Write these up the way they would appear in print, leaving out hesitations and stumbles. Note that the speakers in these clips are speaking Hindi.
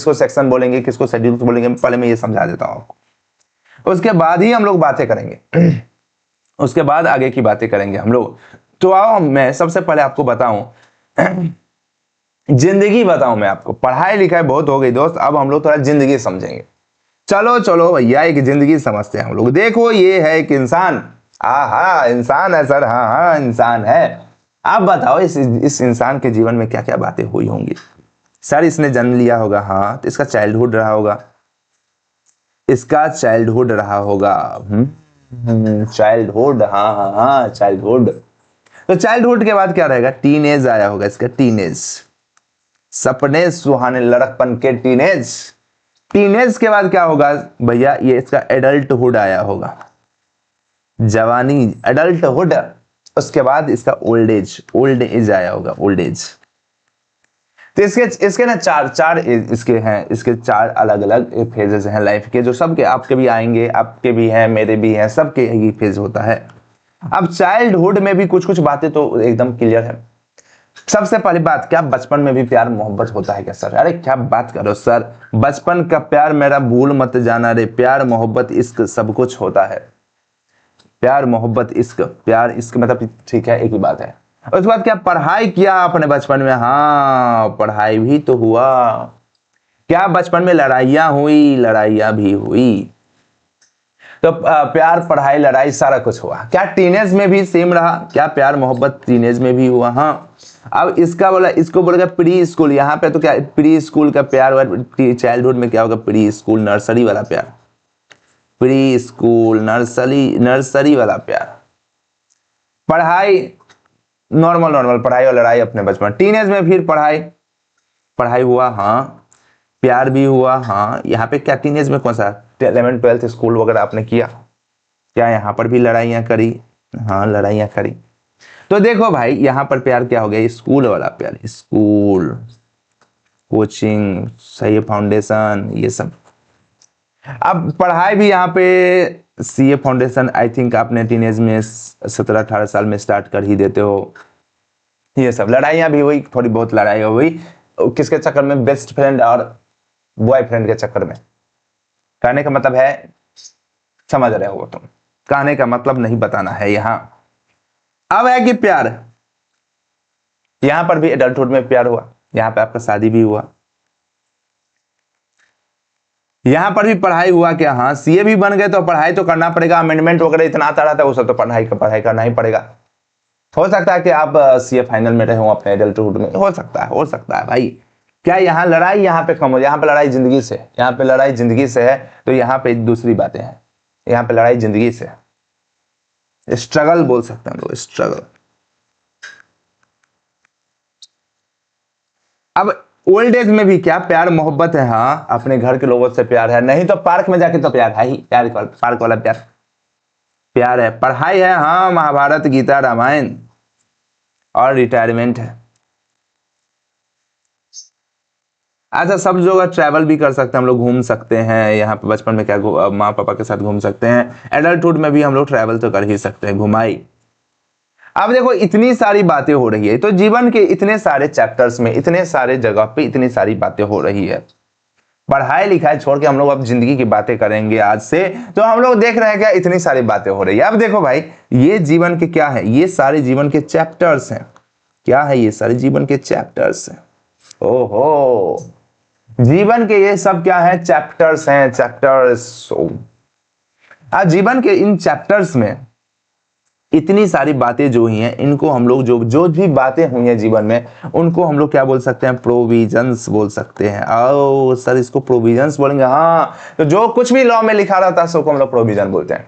किसको सेक्शन बोलेंगे, किसको शेड्यूल बोलेंगे, पहले मैं ये समझा देता हूँ आपको, उसके बाद ही हम लोग बातें करेंगे, उसके बाद आगे की बातें करेंगे हम लोग। तो आओ मैं सबसे पहले आपको बताऊं, जिंदगी बताऊं मैं आपको। पढ़ाई लिखाई बहुत हो गई दोस्त, अब हम लोग थोड़ा जिंदगी समझेंगे। चलो चलो भैया एक जिंदगी समझते हैं हम लोग। देखो ये है एक इंसान, हाँ इंसान है सर, हाँ इंसान है। आप बताओ इस इंसान के जीवन में क्या क्या बातें हुई होंगी। सर इसने जन्म लिया होगा, हाँ, तो इसका चाइल्डहुड रहा होगा, इसका चाइल्डहुड रहा होगा, चाइल्डहुड, हाँ चाइल्डहुड। तो चाइल्डहुड के बाद क्या रहेगा, टीनेज आया होगा इसका, टीनेज, सपने सुहाने लड़कपन के टीनेज। टीनेज के बाद क्या होगा भैया, ये इसका एडल्टहुड आया होगा, जवानी, एडल्टहुड। उसके बाद इसका ओल्ड एज, ओल्ड एज आया होगा, ओल्ड एज। तो इसके ना चार इसके हैं, इसके चार अलग अलग फेजेस हैं लाइफ के, जो सबके आपके भी आएंगे, आपके भी हैं, मेरे भी हैं, सबके ये फेज होता है। अब चाइल्डहुड में भी कुछ कुछ बातें तो एकदम क्लियर है। सबसे पहली बात, क्या बचपन में भी प्यार मोहब्बत होता है क्या सर? अरे क्या बात करो सर, बचपन का प्यार मेरा भूल मत जाना रे, प्यार मोहब्बत इश्क सब कुछ होता है। प्यार मोहब्बत इश्क, प्यार इश्क मतलब ठीक है, एक ही बात है। उसके बाद क्या पढ़ाई किया आपने बचपन में? हाँ पढ़ाई भी तो हुआ। क्या बचपन में लड़ाइयां हुई? लड़ाइयां भी हुई। तो प्यार पढ़ाई लड़ाई सारा कुछ हुआ। क्या टीनेज में भी सेम रहा? क्या प्यार मोहब्बत टीनेज में भी हुआ? हाँ। अब इसका बोला, इसको बोलेगा प्री स्कूल, यहाँ पे तो क्या प्री स्कूल का प्यार हुआ, चाइल्डहुड में क्या होगा, प्री स्कूल नर्सरी वाला प्यार, प्री स्कूल नर्सरी, नर्सरी वाला प्यार। पढ़ाई नॉर्मल नॉर्मल पढ़ाई और लड़ाई अपने बचपन। टीनेज में फिर पढ़ाई, पढ़ाई हुआ, हाँ, प्यार भी हुआ, हाँ। यहाँ पे क्या टीनेज में कौन सा 11th 12th स्कूल वगैरह आपने किया? क्या यहाँ पर भी लड़ाइयाँ करी? हाँ लड़ाइयाँ करी। तो देखो भाई यहाँ पर प्यार क्या हो गया, स्कूल वाला प्यार, स्कूल, कोचिंग, सही फाउंडेशन, ये सब। अब पढ़ाई भी यहाँ पे सीए फाउंडेशन आई थिंक आपने टीनेज में 17-18 साल में स्टार्ट कर ही देते हो। ये सब लड़ाइयाँ भी हुई, थोड़ी बहुत लड़ाई हुई, किसके चक्कर में, बेस्ट फ्रेंड और बॉयफ्रेंड के चक्कर में। कहने का मतलब है, समझ रहे हो तुम, कहने का मतलब नहीं बताना है यहां। अब है कि प्यार, यहां पर भी एडल्टहुड में प्यार हुआ, यहां पे आपका शादी भी हुआ, यहां पर भी पढ़ाई हुआ। क्या? हाँ सीए भी बन गए तो पढ़ाई तो करना पड़ेगा, अमेंडमेंट वगैरह इतना आता रहता है, वो सब तो पढ़ाई करना ही पड़ेगा। हो सकता है कि आप सीए फाइनल में रहे हो अपने एडल्टहुड में, हो सकता है भाई। क्या यहाँ लड़ाई यहाँ पे कम हो, यहाँ पे लड़ाई जिंदगी से, यहाँ पे लड़ाई जिंदगी से है, तो यहाँ पे दूसरी बातें हैं, यहाँ पे लड़ाई जिंदगी से, स्ट्रगल बोल सकते हैं हम लोग, स्ट्रगल। अब ओल्ड एज में भी क्या प्यार मोहब्बत है? हाँ अपने घर के लोगों से प्यार है, नहीं तो पार्क में जाके तो प्यार है ही, पार्क वाला प्यार, प्यार है। पढ़ाई है, हाँ, महाभारत गीता रामायण, और रिटायरमेंट है। अच्छा सब जगह ट्रैवल भी कर सकते हैं हम लोग, घूम सकते हैं। यहाँ पे बचपन में क्या माँ पापा के साथ घूम सकते हैं, एडल्टहुड में भी हम लोग ट्रैवल तो कर ही सकते हैं, घुमाई। अब देखो इतनी सारी बातें हो रही है, तो जीवन के इतने सारे चैप्टर्स में, इतने सारे जगह पे इतनी सारी बातें हो रही है। पढ़ाई लिखाई छोड़ के हम लोग अब जिंदगी की बातें करेंगे आज से। तो हम लोग देख रहे हैं क्या इतनी सारी बातें हो रही है। अब देखो भाई ये जीवन के क्या है, ये सारे जीवन के चैप्टर्स हैं। क्या है? ये सारे जीवन के चैप्टर्स हैं। ओहो, जीवन के ये सब क्या है? चैप्टर्स हैं, चैप्टर्स। आज जीवन के इन चैप्टर्स में इतनी सारी बातें जो हुई हैं, इनको हम लोग जो भी बातें हुई हैं जीवन में, उनको हम लोग क्या बोल सकते हैं? प्रोविजंस बोल सकते हैं। आओ सर इसको प्रोविजंस बोलेंगे, हाँ। तो जो कुछ भी लॉ में लिखा रहता है उसको हम लोग प्रोविजन बोलते हैं।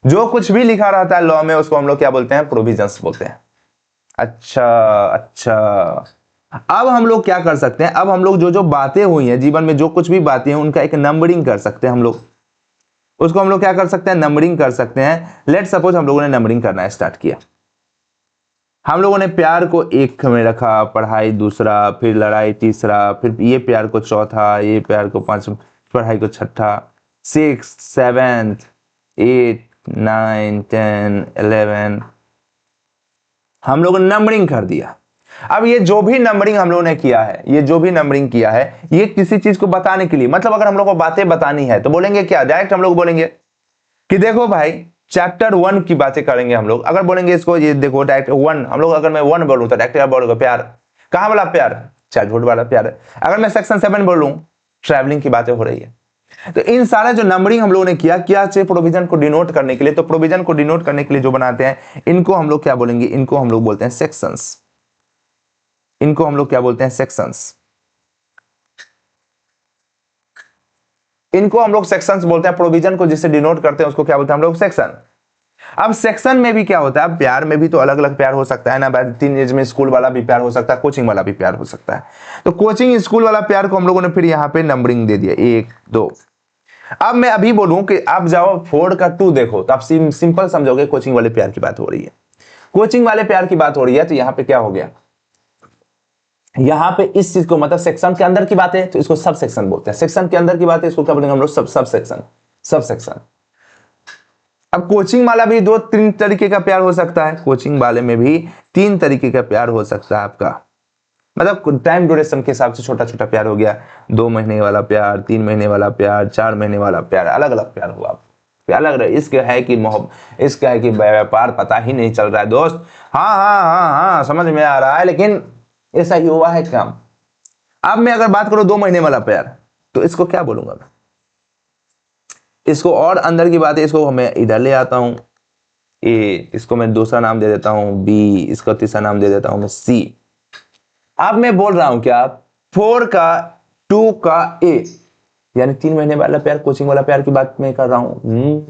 जो कुछ भी लिखा रहता है लॉ में उसको हम लोग क्या बोलते हैं? प्रोविजंस बोलते हैं। अच्छा, अब हम लोग क्या कर सकते हैं? अब हम लोग जो जो बातें हुई हैं जीवन में, जो कुछ भी बातें हैं, उनका एक नंबरिंग कर सकते हैं हम लोग। उसको हम लोग क्या कर सकते हैं? नंबरिंग कर सकते हैं। लेट सपोज हम लोगों ने नंबरिंग करना स्टार्ट किया। हम लोगों ने प्यार को 1 में रखा, पढ़ाई दूसरा, फिर लड़ाई तीसरा, फिर ये प्यार को चौथा, ये प्यार को 5, पढ़ाई को छठा, 6, 7, 8, 9, 10, 11। हम लोगों ने नंबरिंग कर दिया। अब ये जो भी नंबरिंग हम लोगों ने किया है, ये जो भी नंबरिंग किया है, ये किसी चीज को बताने के लिए, मतलब अगर हम लोग को बातें बतानी है तो बोलेंगे क्या, डायरेक्ट हम लोग बोलेंगे कि देखो भाई चैप्टर 1 की बातें करेंगे हम लोग। अगर बोलेंगे इसको, ये देखो डायरेक्ट 1, हम लोग अगर मैं 1 बोलूं तो डायरेक्ट क्या बोलूंगा, प्यार। कहां वाला प्यार, चाइल्डहुड वाला प्यार है। अगर मैं सेक्शन 7 बोलूं, ट्रैवलिंग की बातें हो रही है। तो इन सारे जो नंबरिंग हम लोगों ने किया, क्या चाहिए, प्रोविजन को डिनोट करने के लिए। तो प्रोविजन को डिनोट करने के लिए जो बनाते हैं, इनको हम लोग क्या बोलेंगे, इनको हम लोग बोलते हैं सेक्शंस। इनको हम लोग क्या बोलते हैं, सेक्शंस। इनको हम लोग सेक्शंस बोलते हैं। प्रोविजन को जिससे डिनोट करते हैं उसको क्या बोलते हैं हम लोग, सेक्शन। अब सेक्शन में भी क्या होता है, प्यार में भी तो अलग अलग प्यार हो सकता है ना भाई। टीन एज में स्कूल वाला भी प्यार हो सकता है, कोचिंग वाला भी प्यार हो सकता है। तो कोचिंग स्कूल वाला प्यार को हम लोगों ने फिर यहाँ पे नंबरिंग दे दिया 1 2। अब मैं अभी बोलूं कि आप जाओ 4 का 2 देखो, तो आप सिंपल समझोगे कोचिंग वाले प्यार की बात हो रही है। कोचिंग वाले प्यार की बात हो रही है, तो यहाँ पे क्या हो गया, यहाँ पे इस चीज को मतलब सेक्शन के अंदर की बात है तो इसको सब सेक्शन बोलते हैं। सेक्शन के अंदर की बात है इसको क्या बोलेंगे हम लोग, सब सेक्शन, सब सेक्शन। अब कोचिंग वाला भी 2-3 तरीके का प्यार हो सकता है। कोचिंग वाले में भी 3 तरीके का प्यार हो सकता है आपका, मतलब टाइम ड्यूरेशन के हिसाब से छोटा छोटा प्यार हो गया। 2 महीने वाला प्यार, 3 महीने वाला प्यार, 4 महीने वाला प्यार, अलग अलग प्यार हुआ। अलग अलग इसके है कि इसका है कि व्यापार पता ही नहीं चल रहा है दोस्त। हाँ हाँ हाँ हाँ समझ में आ रहा है, लेकिन ऐसा ही हुआ है काम। अब मैं अगर बात करूं 2 महीने वाला प्यार, तो इसको क्या बोलूंगा मैं, इसको और अंदर की बात है, इसको मैं इधर ले आता हूं ए, इसको मैं दूसरा नाम दे देता हूं बी, इसका तीसरा नाम दे देता हूं मैं सी। अब मैं बोल रहा हूं क्या, 4 का 2 का ए, यानी 3 महीने वाला प्यार, कोचिंग वाला प्यार की बात मैं कर रहा हूं।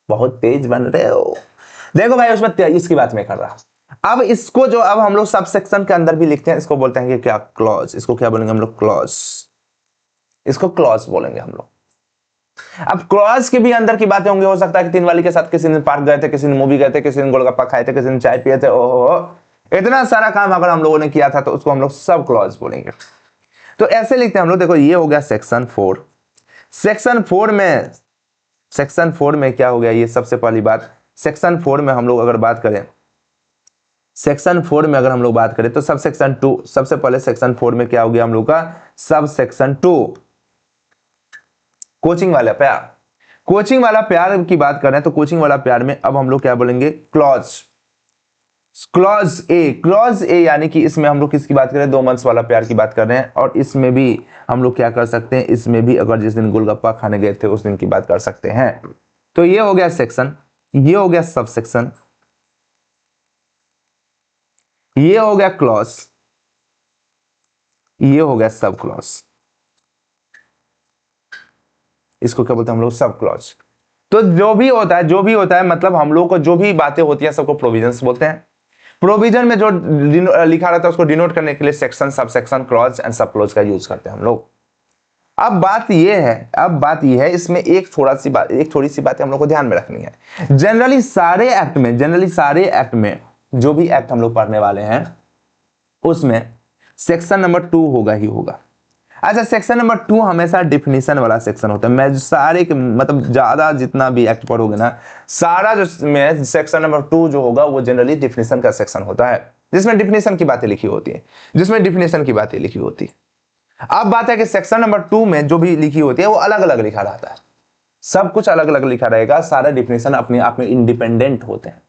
बहुत तेज बन रहे हो, देखो भाई उसमें इसकी बात मैं कर रहा हूं। अब इसको जो अब हम लोग सब सेक्शन के अंदर भी लिखते हैं, इसको बोलते हैं कि क्या, क्लॉज। इसको क्या बोलेंगे हम लोग, क्लॉज। इसको क्लॉज बोलेंगे हम लोग। अब क्लॉज के भी अंदर की बातें होंगी, हो सकता है कि 3 वाली के साथ किसी ने पार्क गए थे, किसी ने मूवी गए थे, किसी ने गोलगप्पा खाए थे, किसी ने चाय पिए थे, ओहो इतना सारा काम अगर हम लोगों ने किया था तो उसको हम लोग सब क्लॉज बोलेंगे। तो ऐसे लिखते हैं हम लोग, देखो ये हो गया सेक्शन 4। सेक्शन 4 में क्या हो गया, ये सबसे पहली बात, सेक्शन 4 में हम लोग अगर बात करें, सेक्शन 4 में अगर हम लोग बात करें तो सब सेक्शन 2, सबसे पहले सेक्शन 4 में क्या हो गया हम लोग का, सब सेक्शन 2, कोचिंग वाला प्यार। कोचिंग वाला प्यार की बात कर रहे हैं तो कोचिंग वाला प्यार में अब हम लोग क्या बोलेंगे, clause. Clause A, clause A यानी कि इसमें हम लोग किसकी बात करें, 2 मंथ्स वाला प्यार की बात कर रहे हैं। और इसमें भी हम लोग क्या कर सकते हैं, इसमें भी अगर जिस दिन गोलगप्पा खाने गए थे उस दिन की बात कर सकते हैं। तो ये हो गया सेक्शन, ये हो गया सब सेक्शन, ये हो गया क्लॉज, ये हो गया सब क्लॉज। इसको क्या बोलते हैं हम लोग, सब क्लॉज। तो जो भी होता है, जो भी होता है, मतलब हम लोग को जो भी बातें होती हैं सबको प्रोविजंस बोलते हैं। प्रोविजन में जो लिखा रहता है उसको डिनोट करने के लिए section, sub section, clause and sub clause का यूज करते हैं हम लोग। अब बात यह है, इसमें एक थोड़ी सी बातें हम लोग को ध्यान में रखनी है। जनरली सारे एक्ट में जो भी एक्ट हम लोग पढ़ने वाले हैं उसमें सेक्शन नंबर 2 होगा ही होगा। अच्छा, सेक्शन नंबर 2 हमेशा डिफिनीशन वाला सेक्शन होता है। मैं सारे के मतलब ज्यादा जितना भी एक्ट पढ़ोगे ना, सारा जो में सेक्शन नंबर 2 जो होगा वो जनरली डिफिनीशन का सेक्शन होता है, जिसमें डिफिनीशन की बातें लिखी होती है, अब बात है कि सेक्शन नंबर 2 में जो भी लिखी होती है वो अलग अलग लिखा रहता है, सब कुछ अलग अलग लिखा रहेगा। सारे डिफिनीशन अपने आप में इंडिपेंडेंट होते हैं।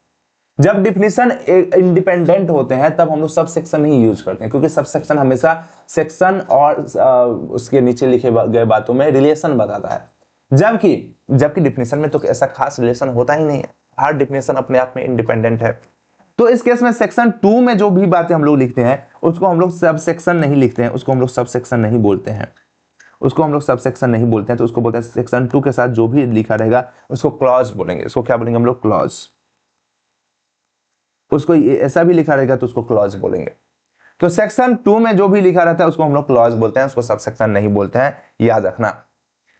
जब डिफिनीशन इंडिपेंडेंट होते हैं तब हम लोग सब सेक्शन नहीं यूज करते हैं, क्योंकि सब सेक्शन हमेशा सेक्शन और उसके नीचे लिखे गए बातों में रिलेशन बताता है, जबकि डिफिनीशन में तो ऐसा खास रिलेशन होता ही नहीं है। हर डिफिनीशन अपने आप में इंडिपेंडेंट है। तो इस केस में सेक्शन 2 में जो भी बातें हम लोग लिखते हैं उसको हम लोग सब सेक्शन नहीं लिखते हैं, उसको हम लोग सब सेक्शन नहीं बोलते हैं, तो उसको बोलते हैं सेक्शन 2 के साथ जो भी लिखा रहेगा उसको क्लॉज बोलेंगे। उसको क्या बोलेंगे हम लोग, क्लॉज। उसको ऐसा भी लिखा रहेगा तो उसको क्लॉज बोलेंगे। तो सेक्शन 2 में जो भी लिखा रहता है उसको हम लोग क्लॉज बोलते हैं, उसको सब सेक्शन नहीं बोलते हैं, याद रखना।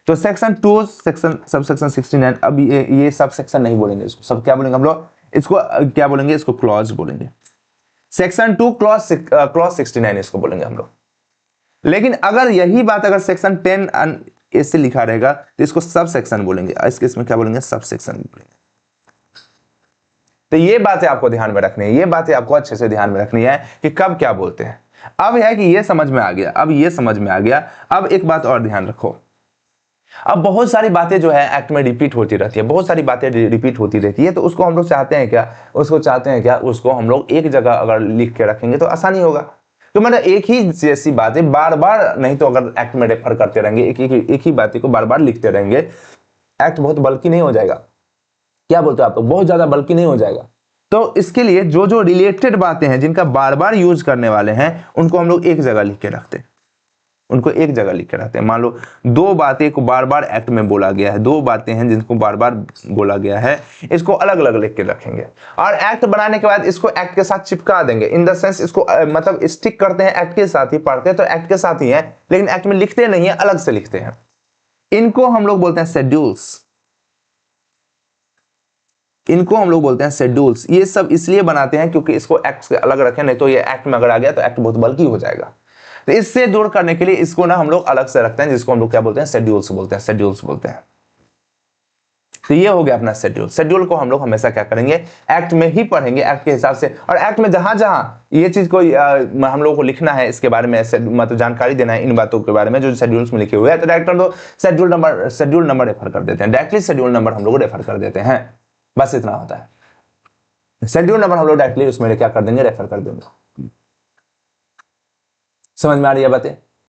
तो सेक्शन 2 सब सेक्शन 69, अब ये सब सेक्शन नहीं बोलेंगे, इसको सब क्या बोलेंगे हम लोग, इसको क्या बोलेंगे, इसको क्लॉज बोलेंगे। सेक्शन 2 क्लॉज 69 इसको बोलेंगे हम लोग। लेकिन अगर यही बात अगर सेक्शन 10 ऐसे लिखा रहेगा तो इसको सब सेक्शन बोलेंगे, इस केस में क्या बोलेंगे, सब सेक्शन बोलेंगे। तो ये बातें आपको ध्यान में रखनी है, ये बातें आपको अच्छे से ध्यान में रखनी है कि कब क्या बोलते हैं। अब है कि ये समझ में आ गया, अब ये समझ में आ गया। अब एक बात और ध्यान रखो, अब बहुत सारी बातें जो है एक्ट में रिपीट होती रहती है, बहुत सारी बातें रिपीट होती रहती है, तो उसको हम लोग चाहते हैं क्या, उसको हम लोग एक जगह अगर लिख के रखेंगे तो आसानी होगा। तो मतलब एक ही जैसी बातें बार बार नहीं, तो अगर एक्ट में रेफर करते रहेंगे, एक ही बातें को बार बार लिखते रहेंगे, एक्ट बहुत बल्कि नहीं हो जाएगा। क्या बोलते हो आप, तो बहुत ज्यादा बल्कि नहीं हो जाएगा। तो इसके लिए जो जो रिलेटेड बातें हैं, जिनका बार बार यूज करने वाले हैं, उनको हम लोग एक जगह लिख के रखते हैं, उनको एक जगह लिख के रखते हैं। मान लो दो बातें को बार बार एक्ट में बोला गया है, दो बातें हैं जिनको बार बार बोला गया है, इसको अलग अलग लिख के रखेंगे और एक्ट बनाने के बाद इसको एक्ट के साथ चिपका देंगे। इन द सेंस इसको मतलब स्टिक करते हैं एक्ट के साथ ही, पढ़ते तो एक्ट के साथ ही है, लेकिन एक्ट में लिखते नहीं है, अलग से लिखते हैं। इनको हम लोग बोलते हैं शेड्यूल्स, इनको हम लोग बोलते हैं शेड्यूल्स। ये सब इसलिए बनाते हैं क्योंकि इसको एक्ट से अलग रखें, नहीं तो ये एक्ट में अगर आ गया तो एक्ट बहुत बल्कि हो जाएगा। तो इससे दूर करने के लिए इसको ना हम लोग अलग से रखते हैं, जिसको हम लोग क्या बोलते हैं, शेड्यूल्स बोलते हैं, शेड्यूल्स बोलते हैं। तो ये हो गया अपना शेड्यूल। शेड्यूल को हम लोग हमेशा क्या करेंगे, एक्ट में ही पढ़ेंगे, एक्ट के हिसाब से। और एक्ट में जहां जहां ये चीज को हम लोगों को लिखना है, इसके बारे में मतलब जानकारी देना है इन बातों के बारे में जो शेड्यूल्स में लिखे हुए हैं, तो डायरेक्ट हम लोग शेड्यूल नंबर रेफर कर देते हैं, डायरेक्टली शेड्यूल नंबर हम लोग रेफर कर देते हैं। बस इतना होता है, शेड्यूल नंबर हम लोग डायरेक्टली उसमें क्या कर देंगे, रेफर कर देंगे। समझ में आ रही है बातें?